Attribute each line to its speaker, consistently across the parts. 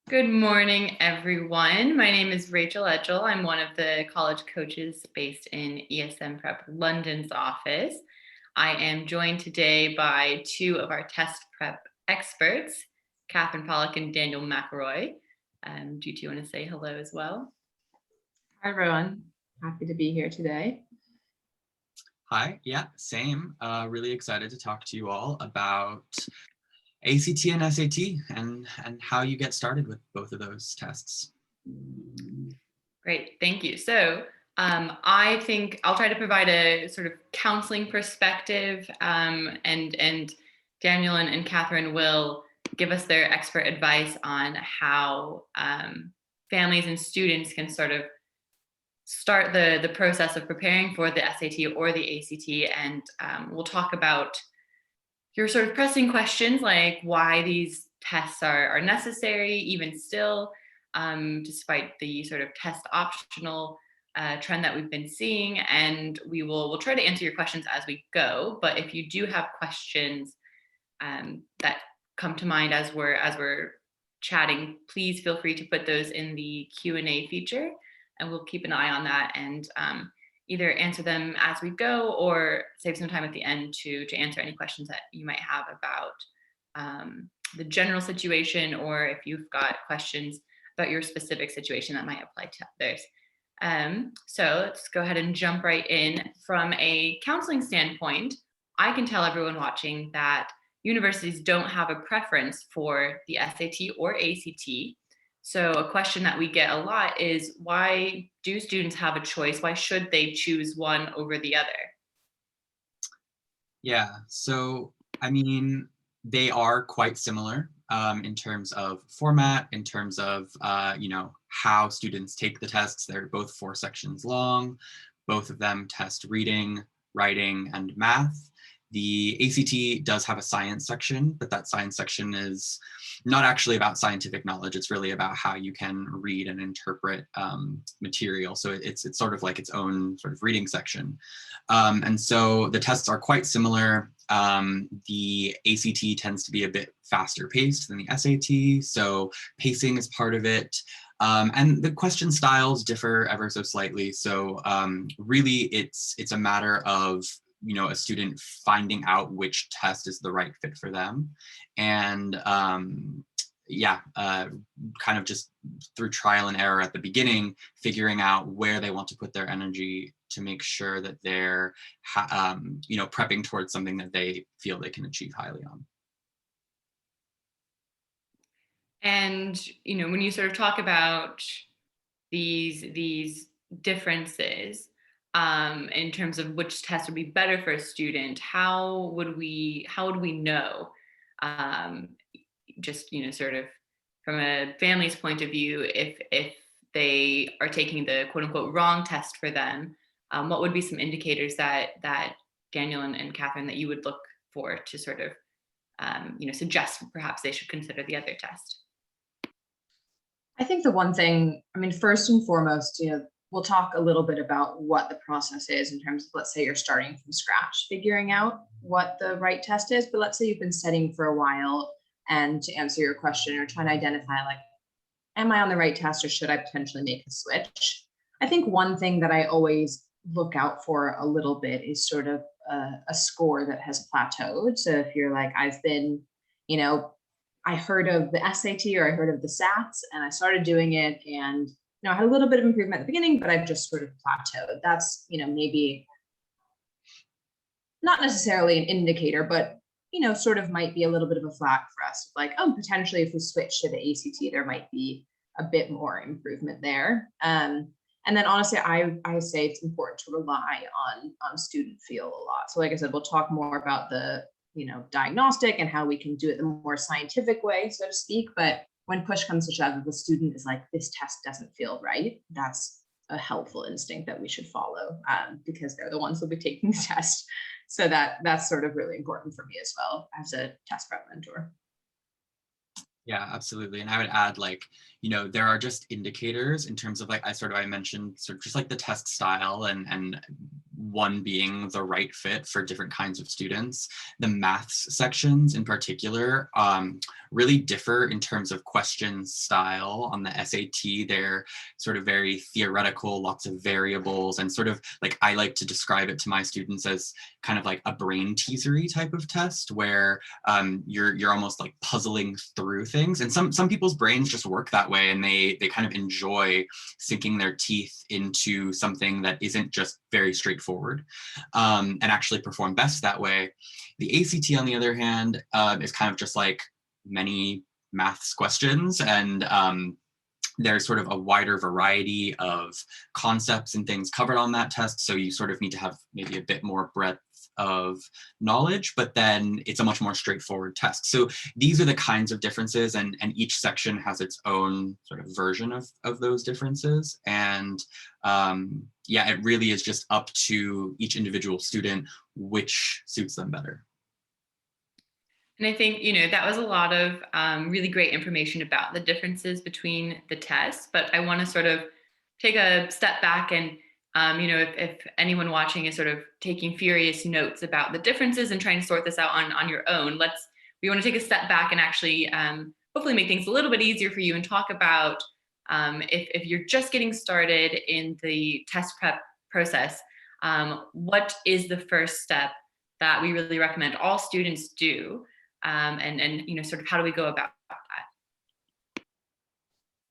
Speaker 1: Good morning, everyone. My name is Rachel Etchell. I'm one of the college coaches based in ESM Prep London's office. I am joined today by two of our test prep experts, Catherine Pollock and Daniel McElroy. Do you two want to say hello as well?
Speaker 2: Hi, everyone. Happy to be here today.
Speaker 3: Hi, yeah, same. Really excited to talk to you all about ACT and SAT and how you get started with both of those tests.
Speaker 1: Great, thank you. So I think I'll try to provide a sort of counseling perspective, and Daniel and Catherine will give us their expert advice on how families and students can sort of start the process of preparing for the SAT or the ACT, and we'll talk about your sort of pressing questions like why these tests are necessary even still, despite the sort of test optional trend that we've been seeing. And we'll try to answer your questions as we go. But if you do have questions that come to mind as we're chatting, please feel free to put those in the Q&A feature, and we'll keep an eye on that and either answer them as we go or save some time at the end to answer any questions that you might have about the general situation, or if you've got questions about your specific situation that might apply to others. So let's go ahead and jump right in. From a counseling standpoint, I can tell everyone watching that universities don't have a preference for the SAT or ACT. So a question that we get a lot is, why do students have a choice? Why should they choose one over the other?
Speaker 3: Yeah, so I mean, they are quite similar in terms of format, in terms of how students take the tests. They're both 4 sections long. Both of them test reading, writing, and math. The ACT does have a science section, but that science section is not actually about scientific knowledge. It's really about how you can read and interpret material. So it's sort of like its own sort of reading section. And so the tests are quite similar. The ACT tends to be a bit faster paced than the SAT, so pacing is part of it. And the question styles differ ever so slightly. So really it's a matter of a student finding out which test is the right fit for them. And kind of just through trial and error at the beginning, figuring out where they want to put their energy to make sure that they're prepping towards something that they feel they can achieve highly on.
Speaker 1: And when you sort of talk about these differences, in terms of which test would be better for a student, how would we know? Just sort of from a family's point of view, if they are taking the quote unquote wrong test for them, what would be some indicators that Daniel and Catherine, that you would look for to sort of suggest perhaps they should consider the other test?
Speaker 2: I think the one thing, first and foremost, we'll talk a little bit about what the process is in terms of, let's say you're starting from scratch, figuring out what the right test is. But let's say you've been studying for a while, and to answer your question, or trying to identify, like, am I on the right test, or should I potentially make a switch? I think one thing that I always look out for a little bit is sort of a score that has plateaued. So if you're like, I've been, I heard of the SAT or I heard of the SATs and I started doing it, and I had a little bit of improvement at the beginning, but I've just sort of plateaued. That's, maybe not necessarily an indicator, but, sort of might be a little bit of a flag for us. Like, oh, potentially if we switch to the ACT, there might be a bit more improvement there. And then honestly, I say it's important to rely on student feel a lot. So like I said, we'll talk more about the, diagnostic and how we can do it the more scientific way, so to speak. But when push comes to shove, if the student is like, this test doesn't feel right, that's a helpful instinct that we should follow, because they're the ones who'll be taking the test. So that's sort of really important for me as well as a test prep mentor.
Speaker 3: Yeah, absolutely. And I would add, like, there are just indicators in terms of, like, I mentioned sort of just like the test style and one being the right fit for different kinds of students. The maths sections in particular really differ in terms of question style. On the SAT, they're sort of very theoretical, lots of variables, and sort of like, I like to describe it to my students as kind of like a brain teasery type of test where you're almost like puzzling through things. And some people's brains just work that way, and they kind of enjoy sinking their teeth into something that isn't just very straightforward, and actually perform best that way. The ACT, on the other hand, is kind of just like many maths questions, and there's sort of a wider variety of concepts and things covered on that test. So you sort of need to have maybe a bit more breadth of knowledge, but then it's a much more straightforward test. So these are the kinds of differences, and each section has its own sort of version of those differences. And yeah, it really is just up to each individual student which suits them better.
Speaker 1: And I think, that was a lot of really great information about the differences between the tests, but I want to sort of take a step back and, if anyone watching is sort of taking furious notes about the differences and trying to sort this out on your own, we want to take a step back and actually hopefully make things a little bit easier for you and talk about if you're just getting started in the test prep process, what is the first step that we really recommend all students do? And sort of how do we go about that?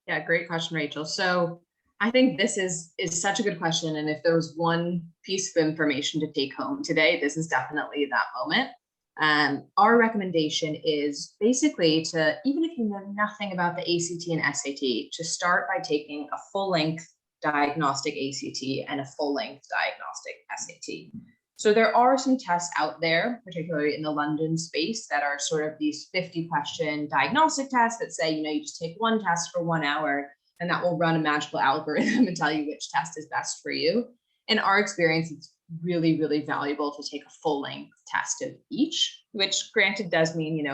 Speaker 2: Yeah, great question, Rachel. So I think this is such a good question. And if there was one piece of information to take home today, this is definitely that moment. Our recommendation is basically to, even if you know nothing about the ACT and SAT, to start by taking a full-length diagnostic ACT and a full-length diagnostic SAT. So there are some tests out there, particularly in the London space, that are sort of these 50-question diagnostic tests that say, you just take one test for 1 hour, and that will run a magical algorithm and tell you which test is best for you. In our experience, it's really, really valuable to take a full-length test of each, which granted does mean,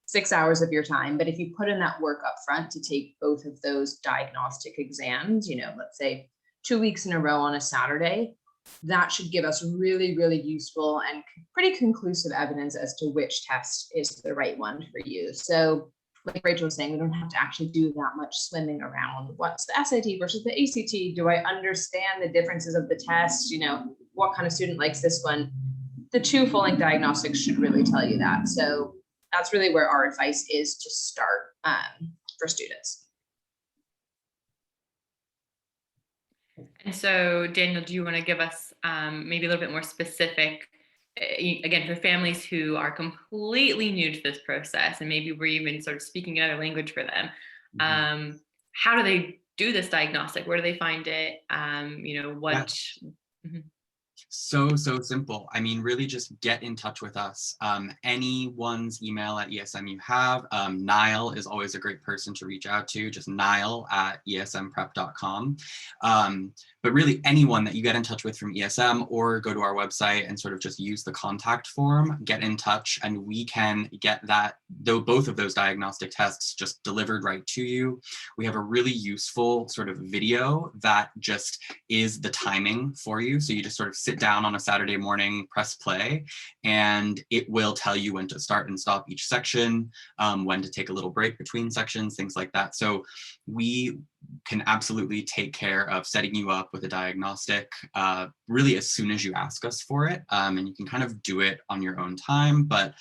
Speaker 2: 6 hours of your time. But if you put in that work up front to take both of those diagnostic exams, let's say 2 weeks in a row on a Saturday, that should give us really, really useful and pretty conclusive evidence as to which test is the right one for you. So like Rachel was saying, we don't have to actually do that much swimming around. What's the SAT versus the ACT? Do I understand the differences of the test? What kind of student likes this one? The 2 full-length diagnostics should really tell you that. So that's really where our advice is to start for students.
Speaker 1: And so, Daniel, do you want to give us maybe a little bit more specific, again, for families who are completely new to this process, and maybe we're even sort of speaking another language for them, how do they do this diagnostic? Where do they find it? What?
Speaker 3: Yeah. So simple. I mean, really just get in touch with us. Anyone's email at ESM you have. Niall is always a great person to reach out to, just niall@esmprep.com. But really anyone that you get in touch with from ESM, or go to our website and sort of just use the contact form, get in touch, and we can get both of those diagnostic tests just delivered right to you. We have a really useful sort of video that just is the timing for you. So you just sort of sit down on a Saturday morning, press play, and it will tell you when to start and stop each section, when to take a little break between sections, things like that. So we can absolutely take care of setting you up with a diagnostic really as soon as you ask us for it. And you can kind of do it on your own time, but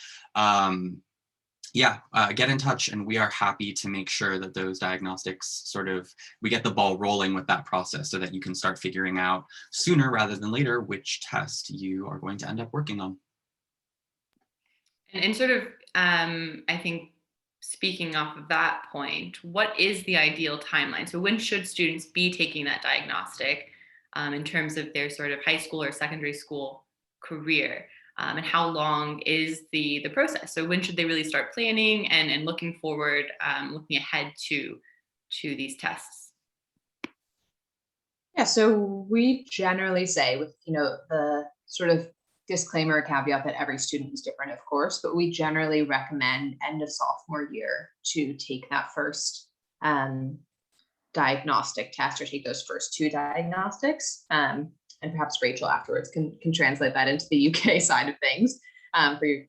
Speaker 3: get in touch, and we are happy to make sure that those diagnostics we get the ball rolling with that process so that you can start figuring out sooner rather than later which test you are going to end up working on.
Speaker 1: And sort of, I think, speaking off of that point, what is the ideal timeline? So when should students be taking that diagnostic in terms of their sort of high school or secondary school career? And how long is the process? So when should they really start planning and looking forward, looking ahead to these tests?
Speaker 2: Yeah, so we generally say with, the sort of disclaimer, caveat that every student is different, of course, but we generally recommend end of sophomore year to take that first diagnostic test, or take those first two diagnostics. And perhaps Rachel afterwards can translate that into the UK side of things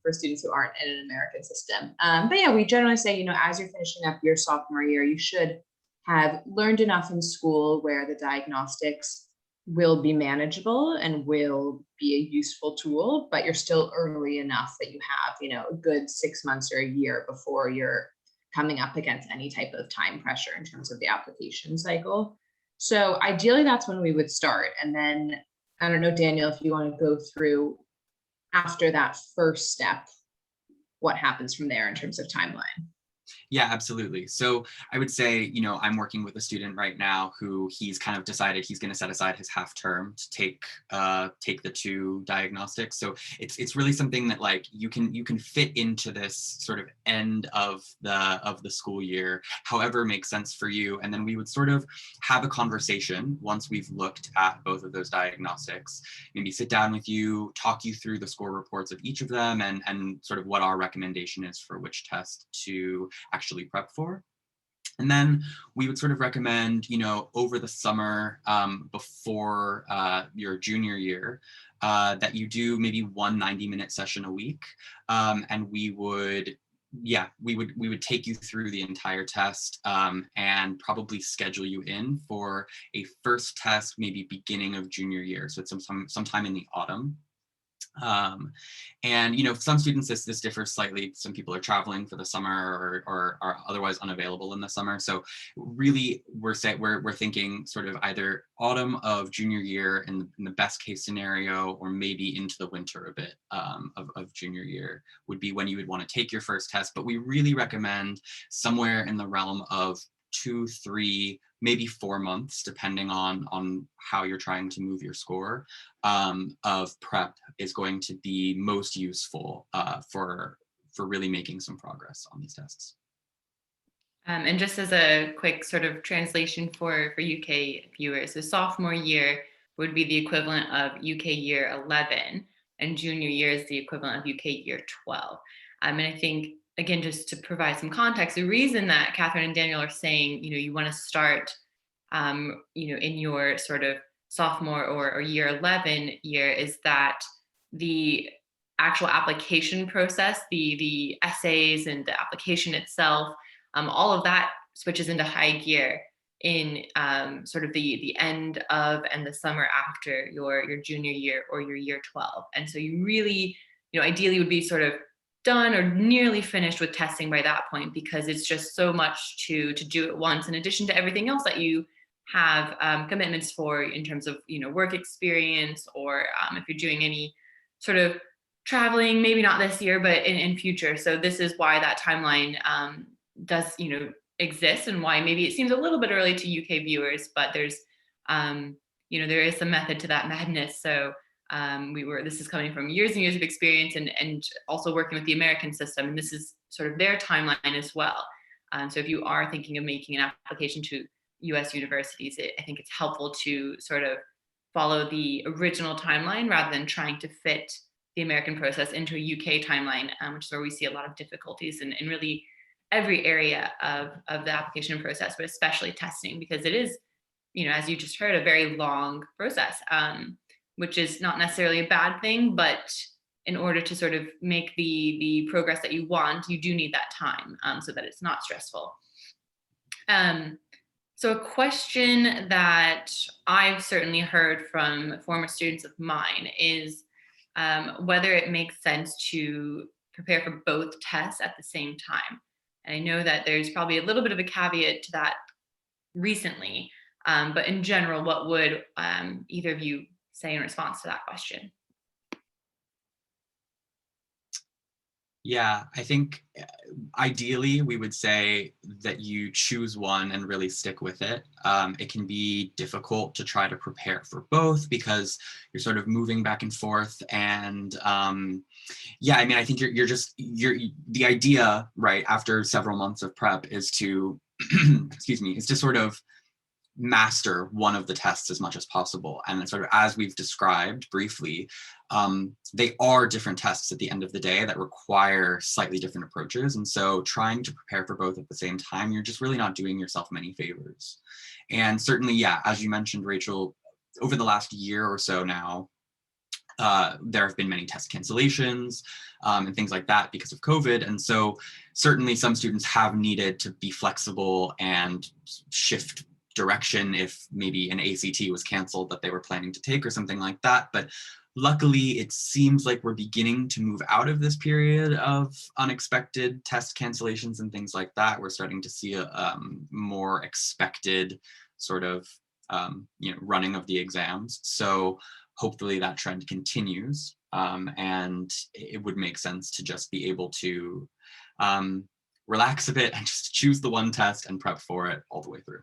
Speaker 2: for students who aren't in an American system. But yeah, we generally say, as you're finishing up your sophomore year, you should have learned enough in school where the diagnostics will be manageable and will be a useful tool, but you're still early enough that you have, a good 6 months or a year before you're coming up against any type of time pressure in terms of the application cycle. So ideally, that's when we would start. And then, I don't know, Daniel, if you want to go through after that first step, what happens from there in terms of timeline.
Speaker 3: Yeah, absolutely. So I would say, I'm working with a student right now who he's kind of decided he's going to set aside his half term to take the two diagnostics. So it's really something that like you can fit into this sort of end of the school year, however makes sense for you. And then we would sort of have a conversation once we've looked at both of those diagnostics, maybe sit down with you, talk you through the score reports of each of them and sort of what our recommendation is for which test to actually prep for. And then we would sort of recommend, over the summer before your junior year, that you do maybe one 90-minute session a week. And we would take you through the entire test and probably schedule you in for a first test, maybe beginning of junior year. So it's sometime in the autumn. And some students this differs slightly. Some people are traveling for the summer or are otherwise unavailable in the summer. So really we're thinking sort of either autumn of junior year in the best case scenario, or maybe into the winter a bit of junior year would be when you would want to take your first test. But we really recommend somewhere in the realm of 2, 3, maybe 4 months, depending on how you're trying to move your score, of prep is going to be most useful for really making some progress on these tests.
Speaker 1: And just as a quick sort of translation for UK viewers, so sophomore year would be the equivalent of UK year 11, and junior year is the equivalent of UK year 12. And I think, again, just to provide some context, the reason that Catherine and Daniel are saying, you want to start, in your sort of sophomore or year 11 year is that the actual application process, the essays and the application itself, all of that switches into high gear in sort of the end of and the summer after your junior year or your year 12. And so you really, ideally would be sort of done or nearly finished with testing by that point, because it's just so much to do at once, in addition to everything else that you have commitments for in terms of work experience, or if you're doing any sort of traveling, maybe not this year but in future. So this is why that timeline does exist, and why maybe it seems a little bit early to UK viewers, but there's there is some method to that madness. So this is coming from years and years of experience, and also working with the American system, and this is sort of their timeline as well. So if you are thinking of making an application to US universities, I think it's helpful to sort of follow the original timeline rather than trying to fit the American process into a UK timeline, which is where we see a lot of difficulties in really every area of the application process, but especially testing, because it is, as you just heard, a very long process, which is not necessarily a bad thing, but in order to sort of make the progress that you want, you do need that time so that it's not stressful. So a question that I've certainly heard from former students of mine is whether it makes sense to prepare for both tests at the same time. And I know that there's probably a little bit of a caveat to that recently, but in general, what would either of you say in response to that question?
Speaker 3: Yeah, I think ideally we would say that you choose one and really stick with it. It can be difficult to try to prepare for both because you're sort of moving back and forth. And yeah, I mean, I think the idea, right, after several months of prep is to, excuse me, is to sort of master one of the tests as much as possible. And sort of as we've described briefly, they are different tests at the end of the day that require slightly different approaches. And so trying to prepare for both at the same time, you're just really not doing yourself many favors. And certainly, yeah, as you mentioned, Rachel, over the last year or so now, there have been many test cancellations and things like that because of COVID. And so certainly some students have needed to be flexible and shift direction if maybe an ACT was canceled that they were planning to take or something like that. But luckily, it seems like we're beginning to move out of this period of unexpected test cancellations and things like that. We're starting to see a more expected sort of running of the exams. So hopefully that trend continues, and it would make sense to just be able to relax a bit and just choose the one test and prep for it all the way through.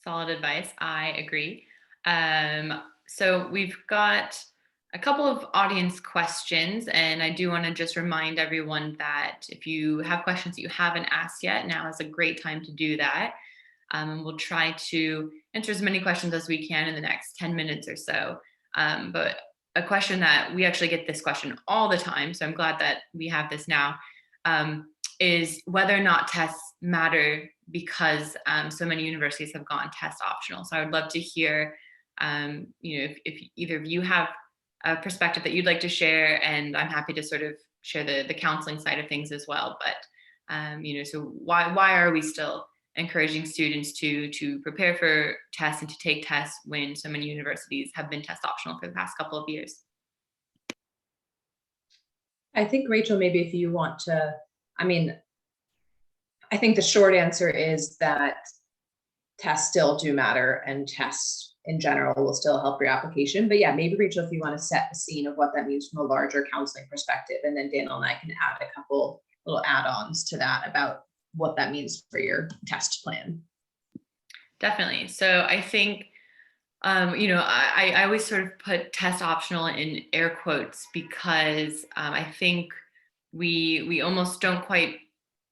Speaker 1: Solid advice. I agree. So we've got a couple of audience questions, and I do want to just remind everyone that if you have questions that you haven't asked yet, now is a great time to do that. And we'll try to answer as many questions as we can in the next 10 minutes or so. But a question that we actually get this question all the time, so I'm glad that we have this now, is whether or not tests matter because so many universities have gone test optional. So I would love to hear, if either of you have a perspective that you'd like to share, and I'm happy to sort of share the counseling side of things as well. But so why are we still encouraging students to prepare for tests and to take tests when so many universities have been test optional for the past couple of years?
Speaker 2: I think, Rachel, maybe if you want to, I think the short answer is that tests still do matter, and tests in general will still help your application. But yeah, maybe Rachel, if you want to set the scene of what that means from a larger counseling perspective, and then Daniel and I can add a couple little add-ons to that about what that means for your test plan.
Speaker 1: Definitely. So I think, I always sort of put test optional in air quotes because I think we almost don't quite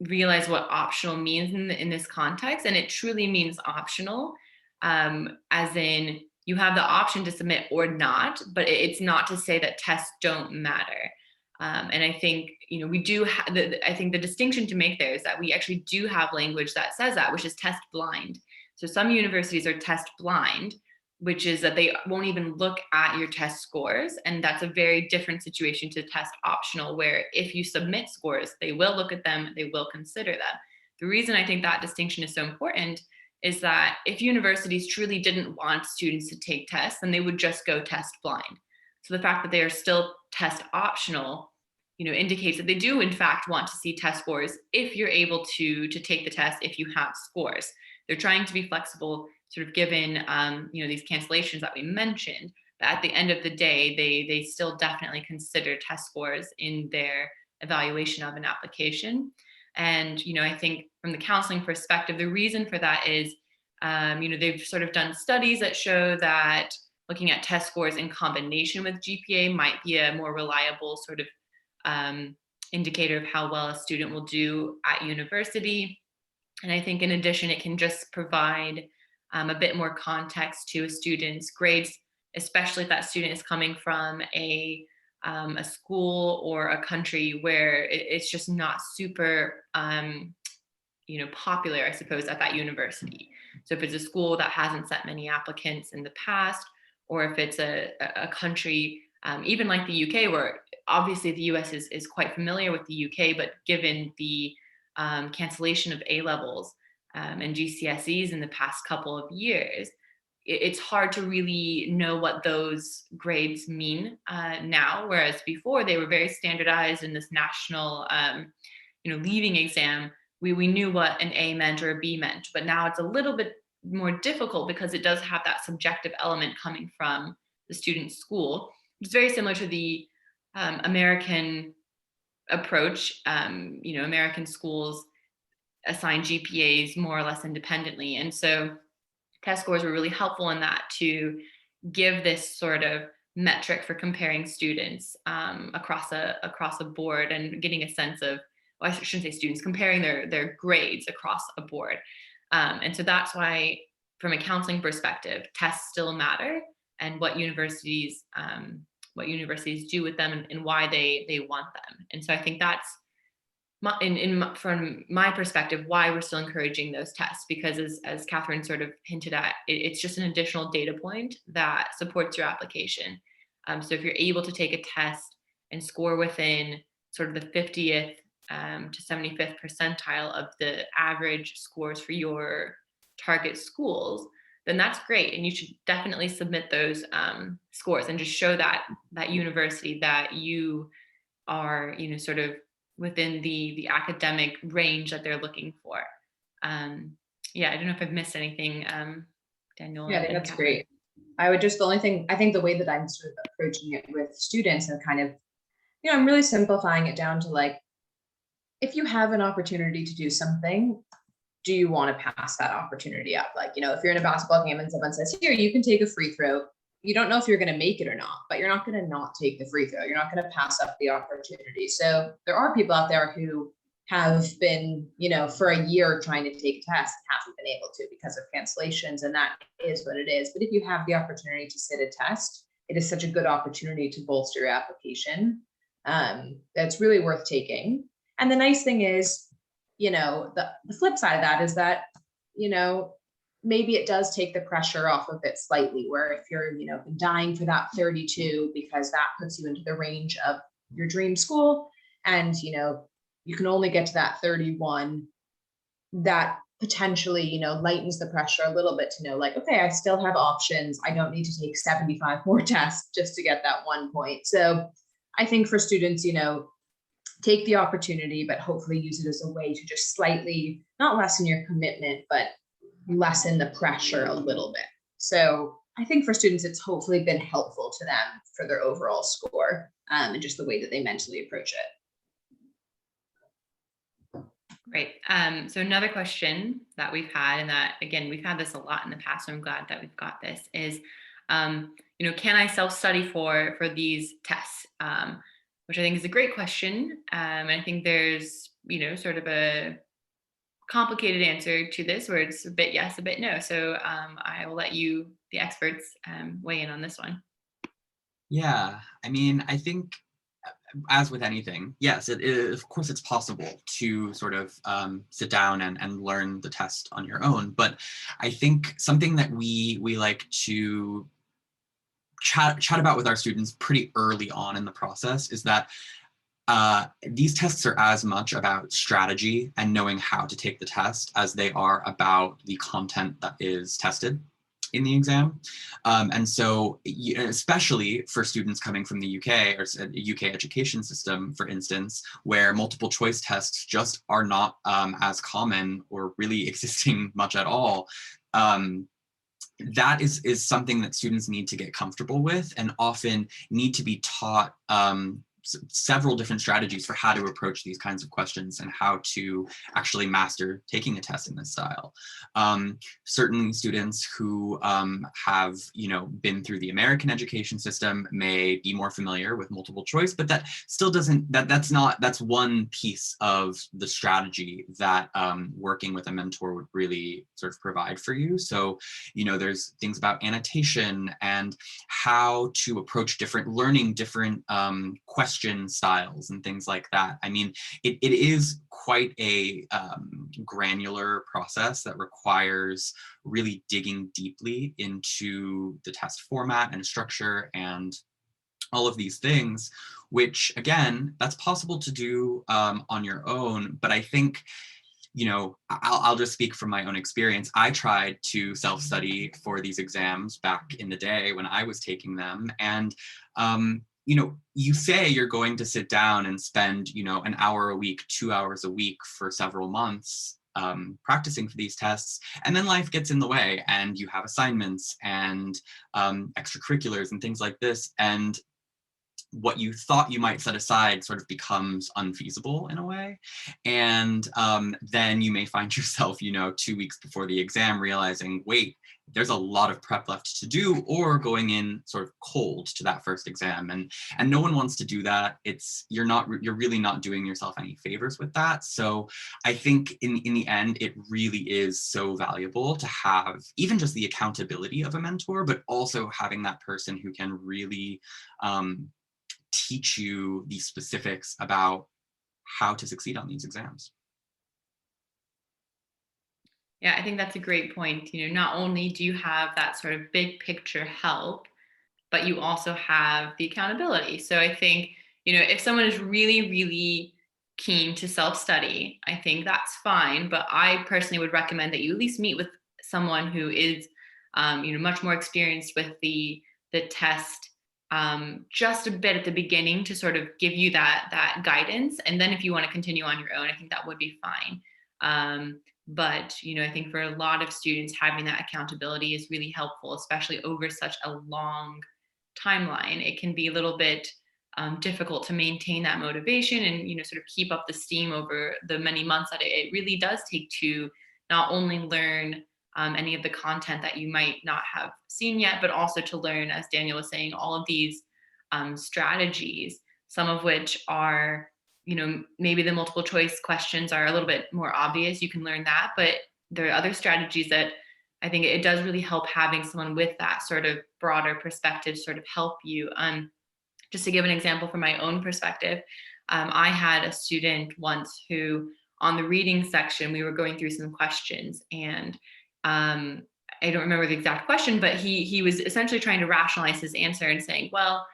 Speaker 1: realize what optional means in this context. And it truly means optional, as in you have the option to submit or not, but it's not to say that tests don't matter. And I think, we do have, I think the distinction to make there is that we actually do have language that says that, which is test blind. So some universities are test blind, which is that they won't even look at your test scores. And that's a very different situation to test optional, where if you submit scores, they will look at them, they will consider them. The reason I think that distinction is so important is that if universities truly didn't want students to take tests, then they would just go test blind. So the fact that they are still test optional, indicates that they do in fact want to see test scores if you're able to take the test, if you have scores. They're trying to be flexible, sort of given these cancellations that we mentioned. But at the end of the day, they still definitely consider test scores in their evaluation of an application. And I think from the counseling perspective, the reason for that is they've sort of done studies that show that looking at test scores in combination with GPA might be a more reliable sort of indicator of how well a student will do at university. And I think in addition, it can just provide a bit more context to a student's grades, especially if that student is coming from a school or a country where it's just not super popular, I suppose, at that university. So if it's a school that hasn't sent many applicants in the past, or if it's a country, even like the UK, where obviously the US is quite familiar with the UK, but given the cancellation of A-levels and GCSEs in the past couple of years, it's hard to really know what those grades mean now, whereas before they were very standardized in this national leaving exam. We knew what an A meant or a B meant, but now it's a little bit more difficult because it does have that subjective element coming from the student's school. It's very similar to the American approach. American schools assign GPAs more or less independently. And so test scores were really helpful in that, to give this sort of metric for comparing students across a board and getting a sense of, well, I shouldn't say students, comparing their grades across a board. And so that's why, from a counseling perspective, tests still matter, and what universities do with them, and why they want them. And so I think that's from my perspective, why we're still encouraging those tests, because as Catherine sort of hinted at, it's just an additional data point that supports your application. So if you're able to take a test and score within sort of the 50th to 75th percentile of the average scores for your target schools, then that's great. And you should definitely submit those scores and just show that university that you are, sort of within the academic range that they're looking for. Yeah, I don't know if I've missed anything, Daniel.
Speaker 2: Yeah, I think
Speaker 1: and
Speaker 2: that's
Speaker 1: Catherine.
Speaker 2: great. The only thing, I think the way that I'm sort of approaching it with students and kind of, I'm really simplifying it down to like, if you have an opportunity to do something, do you want to pass that opportunity up? Like, if you're in a basketball game and someone says, here, you can take a free throw. You don't know if you're going to make it or not, but you're not going to not take the free throw. You're not going to pass up the opportunity. So there are people out there who have been, for a year trying to take a test and haven't been able to because of cancellations, and that is what it is. But if you have the opportunity to sit a test, it is such a good opportunity to bolster your application. That's really worth taking. And the nice thing is, the flip side of that is that, maybe it does take the pressure off of it slightly, where if you're, been dying for that 32, because that puts you into the range of your dream school, and, you can only get to that 31, that potentially, lightens the pressure a little bit to know, like, okay, I still have options. I don't need to take 75 more tests just to get that 1 point. So I think for students, take the opportunity, but hopefully use it as a way to just slightly, not lessen your commitment, but lessen the pressure a little bit. So I think for students, it's hopefully been helpful to them for their overall score, and just the way that they mentally approach it.
Speaker 1: Great. So another question that we've had, and that, again, we've had this a lot in the past, so I'm glad that we've got this, is, can I self-study for these tests? Which I think is a great question. And I think there's, sort of a complicated answer to this, where it's a bit yes, a bit no. So I will let you, the experts, weigh in on this one.
Speaker 3: Yeah, I mean, I think, as with anything, yes, of course it's possible to sort of sit down and learn the test on your own. But I think something that we like to chat about with our students pretty early on in the process is that these tests are as much about strategy and knowing how to take the test as they are about the content that is tested in the exam. And so, especially for students coming from the UK, or UK education system, for instance, where multiple choice tests just are not as common or really existing much at all, that is something that students need to get comfortable with, and often need to be taught several different strategies for how to approach these kinds of questions and how to actually master taking a test in this style. Certainly students who have, been through the American education system may be more familiar with multiple choice, but that still doesn't, that's one piece of the strategy that working with a mentor would really sort of provide for you. So, there's things about annotation and how to approach learning different question styles and things like that. I mean, it is quite a granular process that requires really digging deeply into the test format and structure and all of these things, which, again, that's possible to do on your own. But I think, I'll just speak from my own experience. I tried to self-study for these exams back in the day when I was taking them. And, you say you're going to sit down and spend, an hour a week, 2 hours a week for several months practicing for these tests. And then life gets in the way, and you have assignments and extracurriculars and things like this. And what you thought you might set aside sort of becomes unfeasible in a way. And then you may find yourself, 2 weeks before the exam realizing, wait, there's a lot of prep left to do, or going in sort of cold to that first exam. And no one wants to do that. You're really not doing yourself any favors with that. So I think in the end, it really is so valuable to have even just the accountability of a mentor, but also having that person who can really teach you the specifics about how to succeed on these exams.
Speaker 1: Yeah, I think that's a great point. Not only do you have that sort of big picture help, but you also have the accountability. So I think, if someone is really, really keen to self-study, I think that's fine. But I personally would recommend that you at least meet with someone who is, much more experienced with the test, just a bit at the beginning to sort of give you that guidance. And then if you want to continue on your own, I think that would be fine. But I think for a lot of students, having that accountability is really helpful, especially over such a long timeline. It can be a little bit difficult to maintain that motivation and sort of keep up the steam over the many months that it really does take to not only learn any of the content that you might not have seen yet, but also to learn, as Daniel was saying, all of these strategies, some of which are, maybe the multiple choice questions are a little bit more obvious. You can learn that, but there are other strategies that I think it does really help having someone with that sort of broader perspective sort of help you. Just to give an example from my own perspective, I had a student once who, on the reading section, we were going through some questions, and I don't remember the exact question, but he was essentially trying to rationalize his answer and saying, well,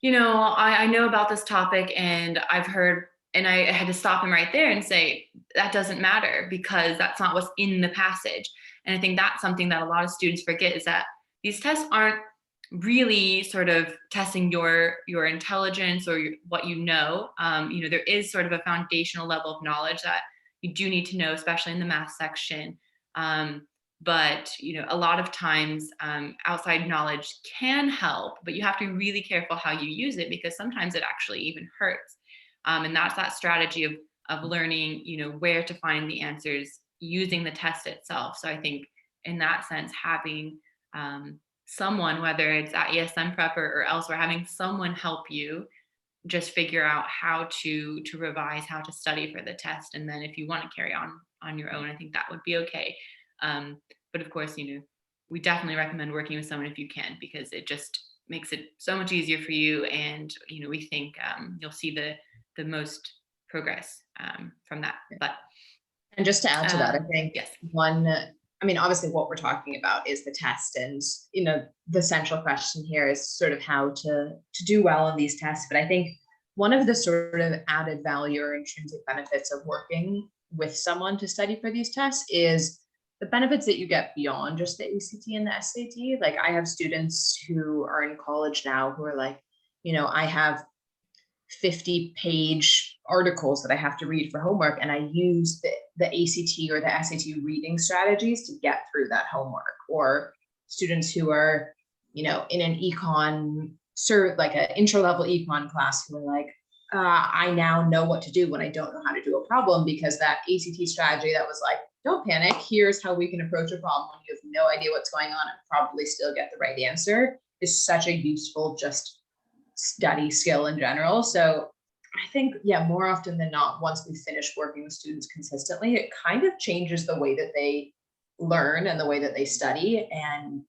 Speaker 1: I know about this topic and I've heard, and I had to stop him right there and say, that doesn't matter because that's not what's in the passage. And I think that's something that a lot of students forget, is that these tests aren't really sort of testing your intelligence or what you know. There is sort of a foundational level of knowledge that you do need to know, especially in the math section. But a lot of times outside knowledge can help, but you have to be really careful how you use it, because sometimes it actually even hurts. And that's that strategy of learning, where to find the answers using the test itself. So I think in that sense, having someone, whether it's at ESM Prep or elsewhere, having someone help you just figure out how to revise, how to study for the test. And then if you want to carry on your own, I think that would be okay. But of course, we definitely recommend working with someone if you can, because it just makes it so much easier for you. And, we think you'll see the most progress from that. But
Speaker 2: And just to add to that, I think
Speaker 1: yes.
Speaker 2: obviously what we're talking about is the test, and, the central question here is sort of how to do well on these tests. But I think one of the sort of added value or intrinsic benefits of working with someone to study for these tests is the benefits that you get beyond just the ACT and the SAT. Like, I have students who are in college now who are like, I have 50-page articles that I have to read for homework, and I use the ACT or the SAT reading strategies to get through that homework. Or students who are, in an econ, like an intro level econ class, who are like, I now know what to do when I don't know how to do a problem, because that ACT strategy that was like, don't panic, here's how we can approach a problem when you have no idea what's going on and probably still get the right answer, is such a useful just study skill in general. So I think, more often than not, once we finish working with students consistently, it kind of changes the way that they learn and the way that they study, and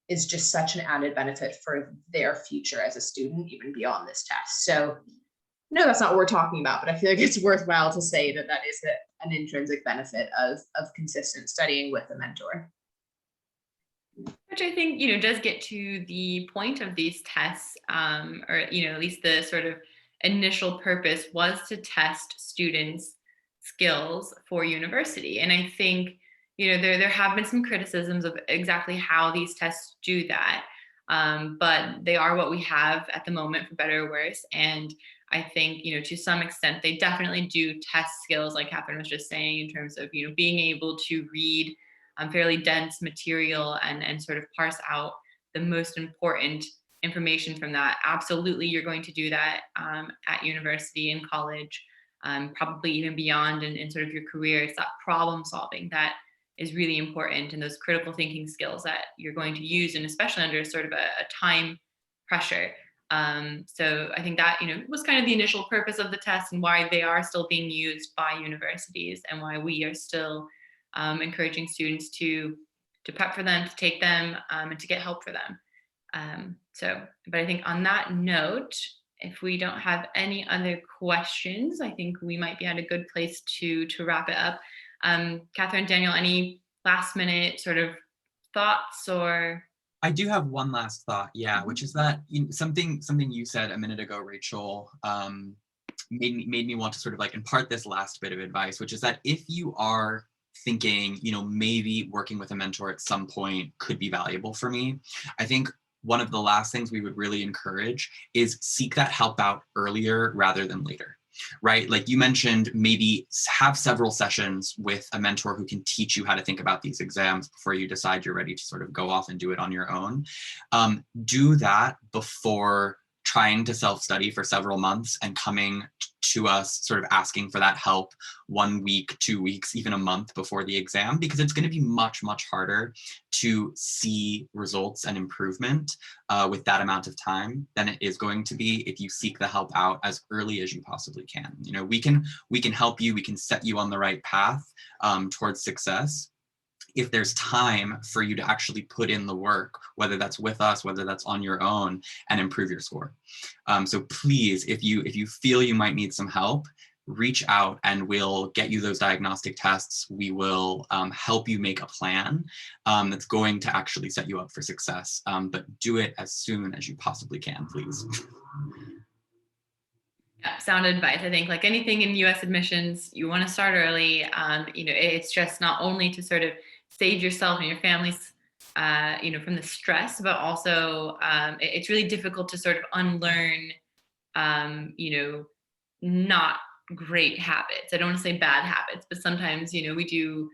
Speaker 2: is just such an added benefit for their future as a student, even beyond this test. So no, that's not what we're talking about, but I feel like it's worthwhile to say that is an intrinsic benefit of consistent studying with a mentor.
Speaker 1: Which I think, does get to the point of these tests, or, at least the sort of initial purpose was to test students' skills for university. And I think, there have been some criticisms of exactly how these tests do that. But they are what we have at the moment, for better or worse. And I think, to some extent, they definitely do test skills, like Catherine was just saying, in terms of, being able to read fairly dense material and sort of parse out the most important information from that. Absolutely, you're going to do that at university and college, probably even beyond in sort of your career. It's that problem solving that is really important, and those critical thinking skills that you're going to use, and especially under sort of a time pressure. So I think that, was kind of the initial purpose of the test, and why they are still being used by universities, and why we are still encouraging students to prep for them, to take them, and to get help for them. But I think on that note, if we don't have any other questions, I think we might be at a good place to wrap it up. Catherine, Daniel, any last minute sort of thoughts or?
Speaker 3: I do have one last thought, yeah, which is that something you said a minute ago, Rachel, made me want to sort of like impart this last bit of advice, which is that if you are thinking, maybe working with a mentor at some point could be valuable for me, I think one of the last things we would really encourage is seek that help out earlier rather than later. Right? Like you mentioned, maybe have several sessions with a mentor who can teach you how to think about these exams before you decide you're ready to sort of go off and do it on your own. Do that before trying to self-study for several months and coming to us sort of asking for that help 1 week, 2 weeks, even a month before the exam, because it's going to be much, much harder to see results and improvement with that amount of time than it is going to be if you seek the help out as early as you possibly can. We can help you, we can set you on the right path towards success if there's time for you to actually put in the work, whether that's with us, whether that's on your own, and improve your score. So please, if you feel you might need some help, reach out and we'll get you those diagnostic tests. We will help you make a plan that's going to actually set you up for success, but do it as soon as you possibly can, please.
Speaker 1: Yeah, sound advice. I think like anything in US admissions, you want to start early. It's just not only to sort of save yourself and your families, from the stress, but also it's really difficult to sort of unlearn, not great habits. I don't want to say bad habits, but sometimes, we do,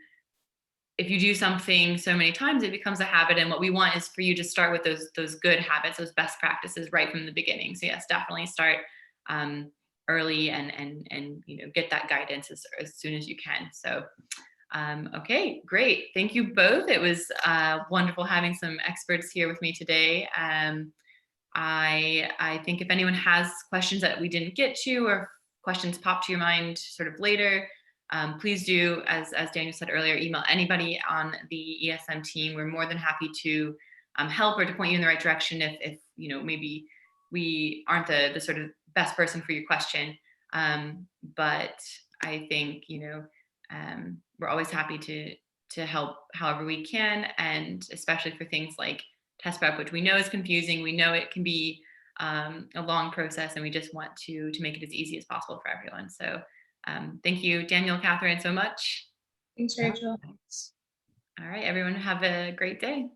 Speaker 1: if you do something so many times, it becomes a habit. And what we want is for you to start with those good habits, those best practices right from the beginning. So yes, definitely start early and get that guidance as soon as you can. So okay, great. Thank you both. It was wonderful having some experts here with me today. I think if anyone has questions that we didn't get to, or questions pop to your mind sort of later, please do, as Daniel said earlier, email anybody on the ESM team. We're more than happy to help or to point you in the right direction if maybe we aren't the sort of best person for your question. But I think, we're always happy to help however we can, and especially for things like test prep, which we know is confusing. We know it can be a long process, and we just want to make it as easy as possible for everyone. So thank you, Daniel, Catherine, so much.
Speaker 2: Thanks, Rachel.
Speaker 3: Thanks.
Speaker 1: All right, everyone, have a great day.